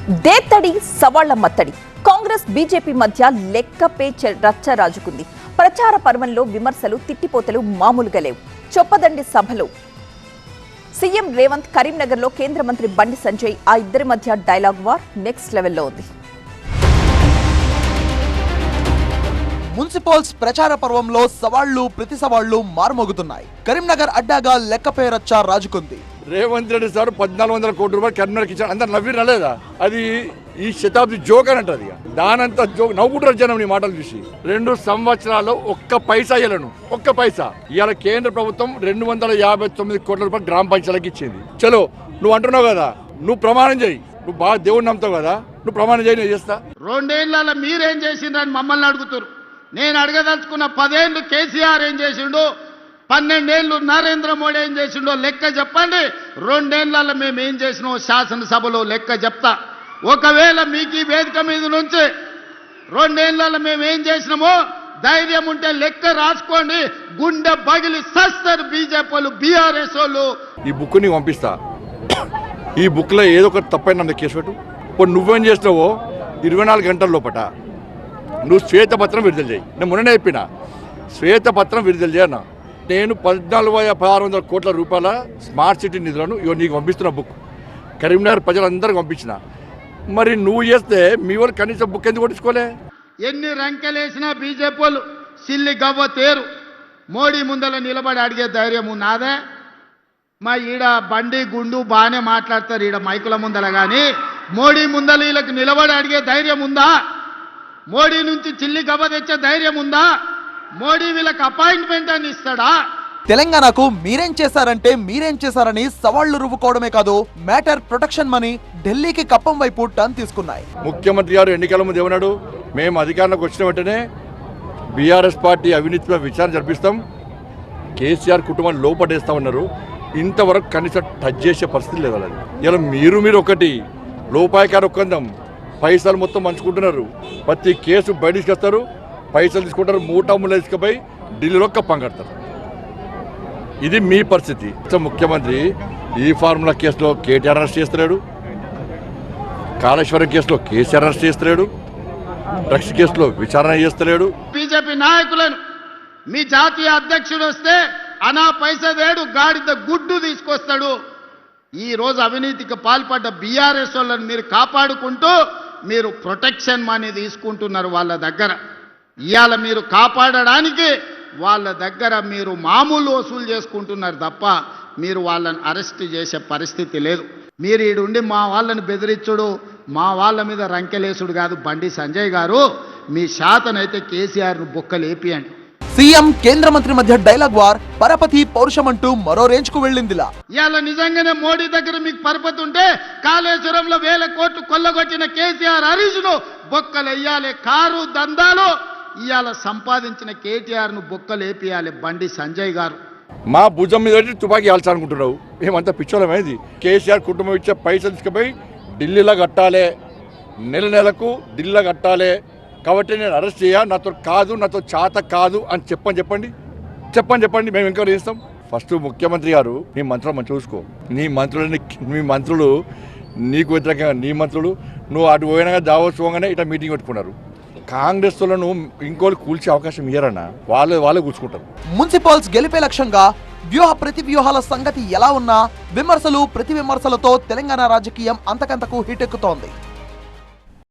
దేత్తడి సవాళ్ల మత్తడి కాంగ్రెస్ బీజేపీ మధ్య లెక్కపే రచ్చ రాజుకుంది. ప్రచార పర్వంలో విమర్శలు తిట్టిపోతలు మామూలుగా లేవు. చొప్పదండి సభలో సీఎం రేవంత్, కరీంనగర్లో కేంద్ర మంత్రి బండి సంజయ్, ఆ ఇద్దరి మధ్య డైలాగ్ వార్ నెక్స్ట్ లెవెల్లో ఉంది. మున్సిపల్స్ ప్రచార పర్వంలో సవాళ్లు ప్రతి సవాళ్లు మారుమోగుతున్నాయి. కరీంనగర్ అడ్డాగా లెక్కపై రచ్చ రాజుకుంది. రేవంత్ రెడ్డి సార్ 1400 కోట్ల రూపాయలు కరీంనగర్కి ఇచ్చారు. అందరు నవ్విరలేదా? అది ఈ శతాబ్ది జోక్ అని అంటది. దానంతా జోక్ నవ్వుకుంటారు జనం నీ మాటలు చూసి. 2 సంవత్సరాలు ఒక్క పైసా ఇవ్వలేను, ఒక్క పైసా. ఇవాళ కేంద్ర ప్రభుత్వం 259 కోట్ల రూపాయలు గ్రామ పంచాయతీలకు ఇచ్చింది. చలో నువ్వు అంటున్నావు కదా, నువ్వు ప్రమాణం చేయి. నువ్వు బాగా దేవుడిని నమ్ముతావు కదా, నువ్వు ప్రమాణం చేయి, నేను చేస్తా. 2 ఏళ్ళ మీరేం చేసిండ్రని మమ్మల్ని అడుగుతారు. నేను అడగదలుచుకున్న 10 ఏళ్ళు కేసీఆర్ ఏం చేసిండు, 12 ఏళ్ళు నరేంద్ర మోడీ ఏం చేసిండో లెక్క చెప్పండి. 2 ఏళ్ళ మేము ఏం చేసినామో శాసనసభలో లెక్క చెప్తా. ఒకవేళ మీకు ఈ వేదిక మీద నుంచి 2 ఏళ్ళ మేము ఏం చేసినామో ధైర్యం ఉంటే లెక్క రాసుకోండి. గుండె పగిలి సస్తారు బీజేపీ వాళ్ళు, బీఆర్ఎస్ వాళ్ళు. ఈ బుక్ నీకు పంపిస్తా. ఈ బుక్లో ఏదో ఒకటి తప్పైనా కేసు పెట్టు. ఇప్పుడు నువ్వేం చేసినావో 24 గంటల లోపట నువ్వు శ్వేతపత్రం విడుదల చేయి. నేను మొన్ననే చెప్పిన శ్వేతపత్రం విడుదల చేయను. నేను 14,600 కోట్ల రూపాయల స్మార్ట్ సిటీ నిధులను నీకు పంపిస్తున్న బుక్ కరీంనగర్ ప్రజలందరికీ పంపించిన. మరి నువ్వు చేస్తే మీ వాళ్ళు కనీసం బుక్ ఎందుకు కొట్టించుకోలే? ఎన్ని రంకెలేసినా బీజేపీ వాళ్ళు సిల్లి గవ్వ తేరు. మోడీ ముందల నిలబడి అడిగే ధైర్యం నాదే. మా ఈడ బండి గుండు బాగానే మాట్లాడతారు ఈడ మైకుల ముందల, కానీ మోడీ ముందల వీళ్ళకి నిలబడి అడిగే ధైర్యం ఉందా? మోడీ నుంచి చిల్లి గవ్వ తెచ్చే ధైర్యం ఉందా? మోడీ వీళ్ళకి అపాయింట్మెంట్ అని ఇస్తాడా? తెలంగాణకు మీరేం చేశారని సవాళ్లు రువ్వుకోవడమే కాదు, మ్యాటర్ ప్రొటెక్షన్ మనీ ఢిల్లీకి కప్పం వైపు టర్న్ తీసుకున్నాయి. ముఖ్యమంత్రి గారు ఎన్నికల ముందు ఏమన్నాడు? మేము అధికారంలోకి వచ్చిన వెంటనే బీఆర్ఎస్ పార్టీ అవినీతిపై విచారణ జరిపిస్తాం, కేసీఆర్ కుటుంబాన్ని లోపడేస్తామన్నారు. ఇంతవరకు కనీసం టచ్ చేసే పరిస్థితి లేదు. అది ఇలా మీరు ఒకటి లోపాయకార ఒక్కందం, పైసలు మొత్తం పంచుకుంటున్నారు. ప్రతి కేసు బయటికి వస్తారు, పైసలు తీసుకుంటారు, మూటములు తీసుకుపోయి ఢిల్లీలో కప్పం కడతారు. ఇది మీ పరిస్థితి. ముఖ్యమంత్రి ఈ ఫార్ములా కేసులో కేటీఆర్ అరెస్ట్ చేస్తున్నాడు, కాళేశ్వరం కేసులో కేసీఆర్ అరెస్ట్ చేస్తున్నాడు, డ్రగ్స్ కేసులో విచారణ చేస్తలేడు. బీజేపీ నాయకులను మీ జాతీయ అధ్యక్షుడు వస్తే అనా పైసా దేడు, గాడిద గుడ్డు తీసుకొస్తాడు. ఈ రోజు అవినీతికి పాల్పడ్డ బీఆర్ఎస్ వాళ్ళని మీరు కాపాడుకుంటూ మీరు ప్రొటెక్షన్ మనీ తీసుకుంటున్నారు వాళ్ళ దగ్గర. ఇవాళ మీరు కాపాడడానికి వాళ్ళ దగ్గర మీరు మామూలు వసూలు చేసుకుంటున్నారు తప్ప మీరు వాళ్ళని అరెస్ట్ చేసే పరిస్థితి లేదు. మీరు ఈడుండి మా వాళ్ళని బెదిరించుడు, మా వాళ్ళ మీద రంకెలేసుడు కాదు. బండి సంజయ్ గారు, మీ శాతనైతే కేసీఆర్ను బొక్కలేపియండి. సీఎం కేంద్ర మంత్రి మధ్య డైలాగ్ వార్ పరపతి పౌరుషం అంటూ మరో రేంజ్ కు వెళ్ళిందిలా. ఇవాళ నిజంగానే మోడీ దగ్గర మీకు పరపతి ఉంటే కాళేశ్వరంలో 1000 కోట్లు కొల్లగొట్టిన కేసీఆర్ హరీష్ను బొక్కలేయాలి. కారు దందాలు ఇవాళ సంపాదించిన కేటీఆర్ ను బొక్కలేపియాలి బండి సంజయ్ గారు. మా భుజం మీద తుపాకీ ఆల్చాలనుకుంటున్నావు? ఏమంతా పిచ్చోళమైంది. కేసీఆర్ కుటుంబం ఇచ్చే పైసలు తీసుకుపోయి ఢిల్లీలో కట్టాలి, నెలకు ఢిల్లీలో కట్టాలి. కాబట్టి నేను అరెస్ట్ చేయ, నాతో కాదు, నాతో చేత కాదు అని చెప్పండి. మేము ఎంక్వైరీ చేస్తాం. ఫస్ట్ ముఖ్యమంత్రి గారు నీ మంత్రులు మంచి చూసుకో. మీ మంత్రులు నీకు వ్యతిరేకంగా నీ మంత్రులు నువ్వు అటు పోయినాగా దావోస్ పోగానే ఇట్లా మీటింగ్ పెట్టుకున్నారు. కాంగ్రెస్ వాళ్ళను ఇంకోళ్ళు కూల్చే అవకాశం ఇయ్యరన్నా, వాళ్ళే కూర్చుకుంటారు. మున్సిపల్స్ గెలిపే లక్ష్యంగా ప్రతి వ్యూహాల సంగతి ఎలా ఉన్నా విమర్శలు ప్రతి విమర్శలతో తెలంగాణ రాజకీయం అంతకంతకు హిట్ ఎక్కుతోంది.